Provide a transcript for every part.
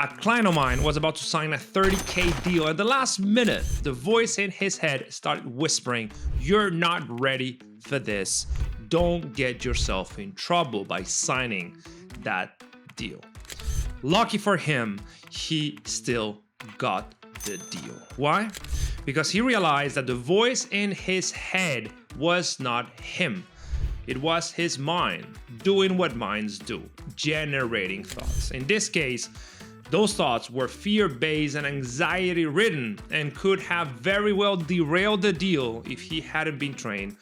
A client of mine was about to sign a 30K deal. At the last minute, the voice in his head started whispering, "You're not ready for this. Don't get yourself in trouble by signing that deal." Lucky for him, he still got the deal. Why? Because he realized that the voice in his head was not him. It was his mind doing what minds do, generating thoughts. In this case, those thoughts were fear-based and anxiety-ridden and could have very well derailed the deal if he hadn't been trained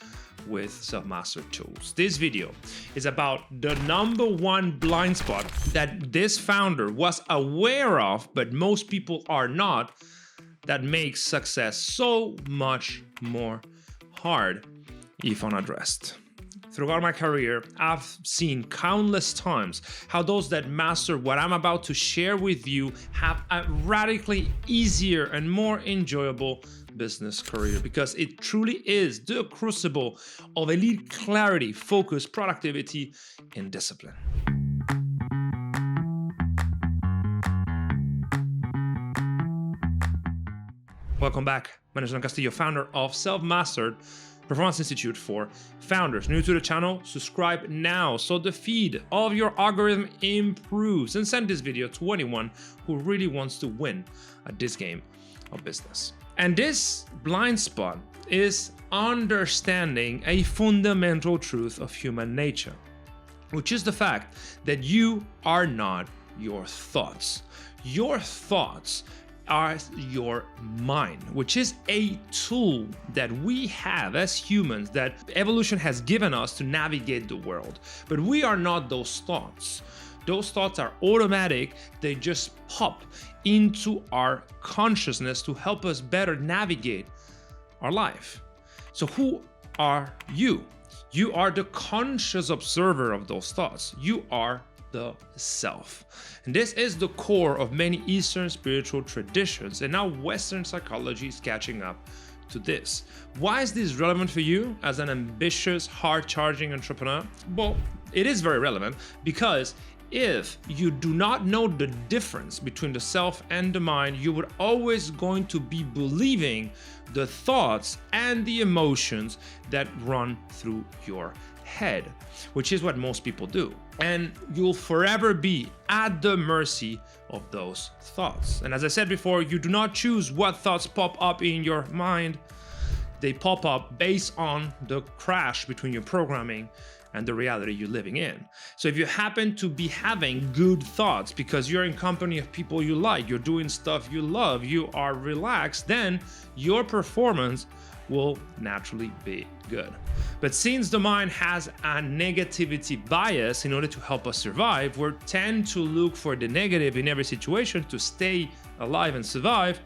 with Selfmastered tools. This video is about the number one blind spot that this founder was aware of, but most people are not, that makes success so much more hard if unaddressed. Throughout my career, I've seen countless times how those that master what I'm about to share with you have a radically easier and more enjoyable business career, because it truly is the crucible of elite clarity, focus, productivity, and discipline. Welcome back. My name is Castillo, founder of Selfmastered, Performance Institute for founders. New to the channel, subscribe now so the feed of your algorithm improves, and send this video to anyone who really wants to win at this game of business. And this blind spot is understanding a fundamental truth of human nature, which is the fact that you are not your thoughts. Your thoughts are your mind, which is a tool that we have as humans that evolution has given us to navigate the world. But we are not those thoughts. Those thoughts are automatic. They just pop into our consciousness to help us better navigate our life. So who are you? You are the conscious observer of those thoughts. You are the self. And this is the core of many Eastern spiritual traditions, and now Western psychology is catching up to this. Why is this relevant for you as an ambitious, hard-charging entrepreneur? Well, it is very relevant because if you do not know the difference between the self and the mind, you would always going to be believing the thoughts and the emotions that run through your head, which is what most people do. And you'll forever be at the mercy of those thoughts. And as I said before, you do not choose what thoughts pop up in your mind. They pop up based on the crash between your programming and the reality you're living in. So if you happen to be having good thoughts because you're in company of people you like, you're doing stuff you love, you are relaxed, then your performance will naturally be good. But since the mind has a negativity bias, in order to help us survive, we tend to look for the negative in every situation to stay alive and survive.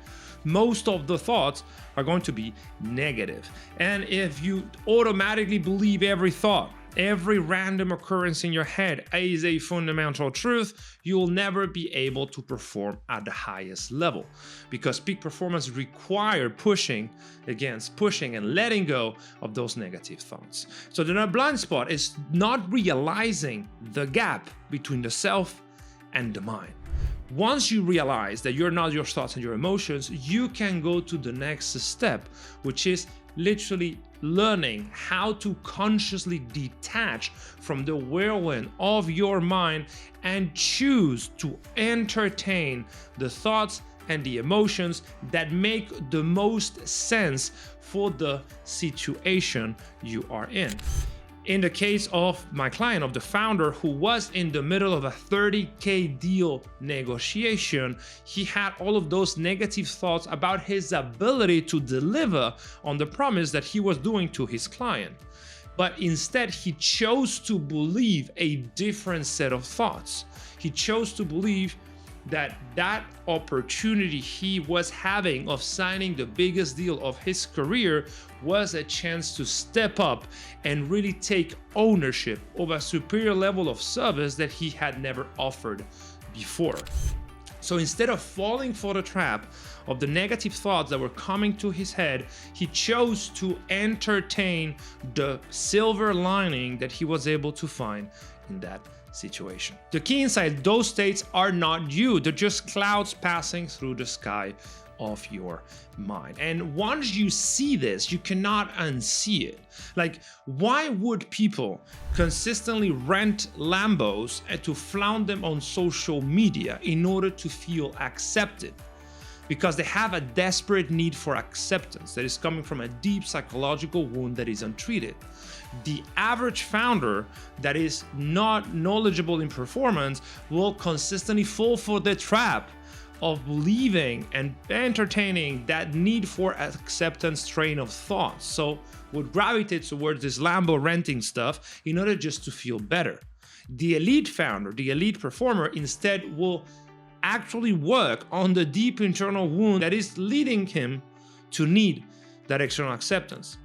Most of the thoughts are going to be negative. And if you automatically believe every thought, every random occurrence in your head is a fundamental truth, you'll never be able to perform at the highest level, because peak performance requires pushing and letting go of those negative thoughts. So the blind spot is not realizing the gap between the self and the mind. Once you realize that you're not your thoughts and your emotions, you can go to the next step, which is literally learning how to consciously detach from the whirlwind of your mind and choose to entertain the thoughts and the emotions that make the most sense for the situation you are in. In the case of my client, of the founder who was in the middle of a 30K deal negotiation, he had all of those negative thoughts about his ability to deliver on the promise that he was doing to his client. But instead, he chose to believe a different set of thoughts. He chose to believe that opportunity he was having of signing the biggest deal of his career was a chance to step up and really take ownership of a superior level of service that he had never offered before. So instead of falling for the trap of the negative thoughts that were coming to his head, he chose to entertain the silver lining that he was able to find in that situation. The key insight, those states are not you. They're just clouds passing through the sky of your mind. And once you see this, you cannot unsee it. Like, why would people consistently rent Lambos and to flaunt them on social media in order to feel accepted? Because they have a desperate need for acceptance that is coming from a deep psychological wound that is untreated. The average founder that is not knowledgeable in performance will consistently fall for the trap of believing and entertaining that need for acceptance train of thought. So would gravitate towards this Lambo renting stuff in order just to feel better. The elite founder, the elite performer, instead will actually work on the deep internal wound that is leading him to need that external acceptance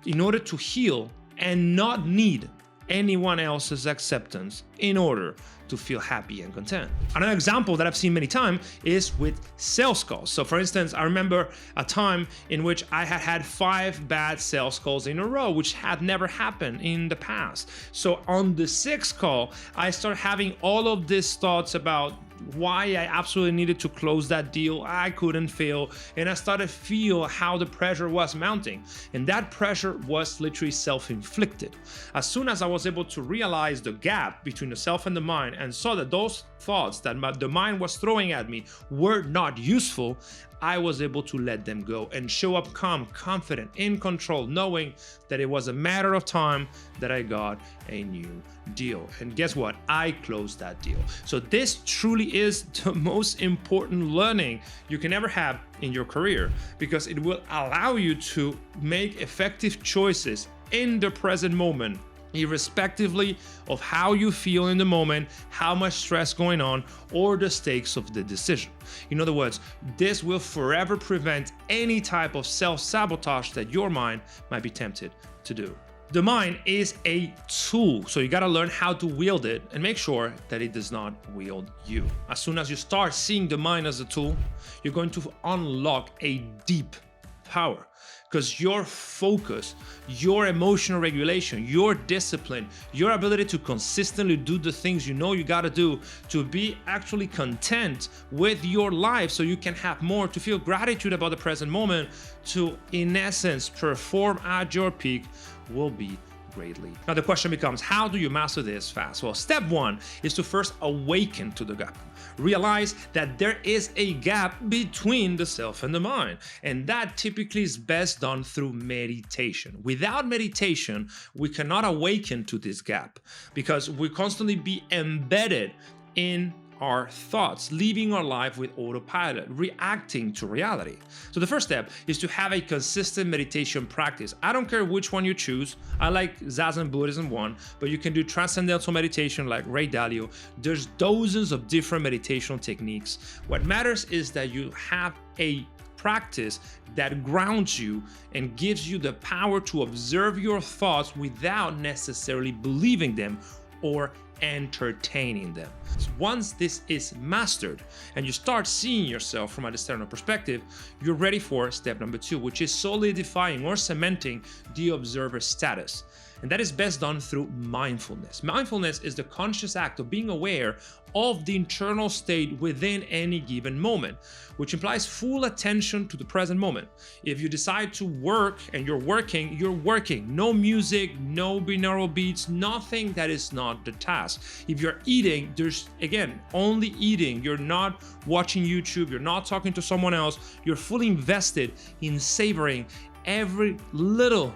in order to heal and not need anyone else's acceptance in order to feel happy and content. Another example that I've seen many times is with sales calls. So for instance, I remember a time in which I had 5 bad sales calls in a row, which had never happened in the past. So on the 6th call, I started having all of these thoughts about why I absolutely needed to close that deal. I couldn't fail. And I started to feel how the pressure was mounting. And that pressure was literally self-inflicted. As soon as I was able to realize the gap between the self and the mind and saw that those thoughts that the mind was throwing at me were not useful, I was able to let them go and show up calm, confident, in control, knowing that it was a matter of time that I got a new deal. And guess what? I closed that deal. So this truly is the most important learning you can ever have in your career, because it will allow you to make effective choices in the present moment, irrespectively of how you feel in the moment, how much stress going on, or the stakes of the decision. In other words, this will forever prevent any type of self-sabotage that your mind might be tempted to do. The mind is a tool, so you gotta learn how to wield it and make sure that it does not wield you. As soon as you start seeing the mind as a tool, you're going to unlock a deep power. Because your focus, your emotional regulation, your discipline, your ability to consistently do the things you know you gotta do to be actually content with your life so you can have more, to feel gratitude about the present moment, to, in essence, perform at your peak, will be greatly. Now the question becomes, how do you master this fast? Well, step 1 is to first awaken to the gap. Realize that there is a gap between the self and the mind, and that typically is best done through meditation. Without meditation, we cannot awaken to this gap because we constantly be embedded in our thoughts, living our life with autopilot, reacting to reality. So the first step is to have a consistent meditation practice. I don't care which one you choose. I like Zazen Buddhism one, but you can do transcendental meditation like Ray Dalio. There's dozens of different meditation techniques. What matters is that you have a practice that grounds you and gives you the power to observe your thoughts without necessarily believing them or entertaining them. Once this is mastered and you start seeing yourself from an external perspective, you're ready for step number 2, which is solidifying or cementing the observer status. And that is best done through mindfulness. Mindfulness is the conscious act of being aware of the internal state within any given moment, which implies full attention to the present moment. If you decide to work and you're working, you're working. No music, no binaural beats, nothing that is not the task. If you're eating, there's, again, only eating. You're not watching YouTube, you're not talking to someone else. You're fully invested in savoring every little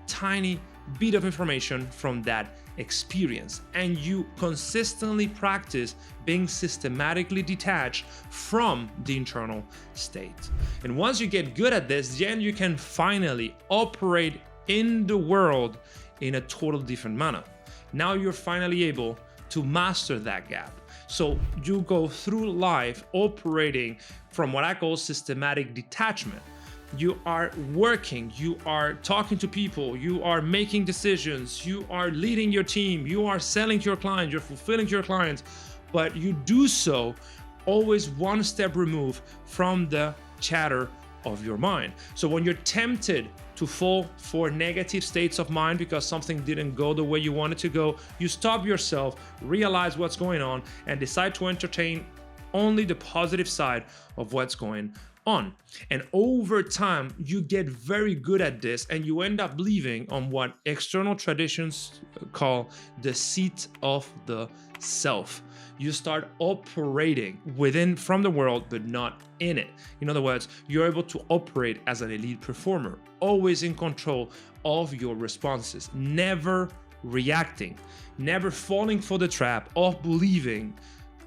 tiny bit of information from that experience, and you consistently practice being systematically detached from the internal state. And once you get good at this, then you can finally operate in the world in a totally different manner. Now you're finally able to master that gap. So you go through life operating from what I call systematic detachment. You are working, you are talking to people, you are making decisions, you are leading your team, you are selling to your clients, you're fulfilling to your clients, but you do so always one step removed from the chatter of your mind. So when you're tempted to fall for negative states of mind because something didn't go the way you wanted to go, you stop yourself, realize what's going on, and decide to entertain only the positive side of what's going on. And over time, you get very good at this, and you end up believing on what external traditions call the seat of the self. You start operating from the world, but not in it. In other words, you're able to operate as an elite performer, always in control of your responses, never reacting, never falling for the trap of believing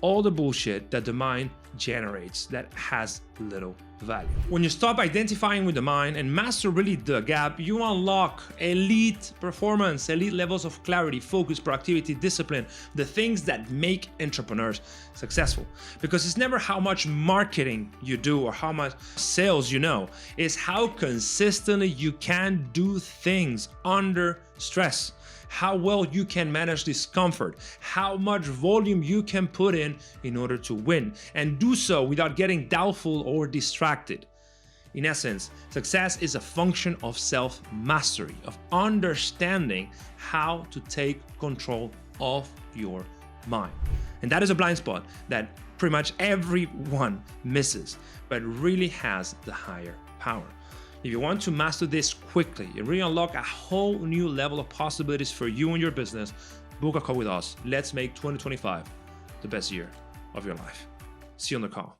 all the bullshit that the mind generates that has little value. When you stop identifying with the mind and master really the gap, you unlock elite performance, elite levels of clarity, focus, productivity, discipline, the things that make entrepreneurs successful. Because it's never how much marketing you do or how much sales you know, it's how consistently you can do things under stress, how well you can manage discomfort, how much volume you can put in order to win, and do so without getting doubtful or distracted. In essence, success is a function of self-mastery, of understanding how to take control of your mind. And that is a blind spot that pretty much everyone misses, but really has the higher power. If you want to master this quickly and really unlock a whole new level of possibilities for you and your business, book a call with us. Let's make 2025 the best year of your life. See you on the call.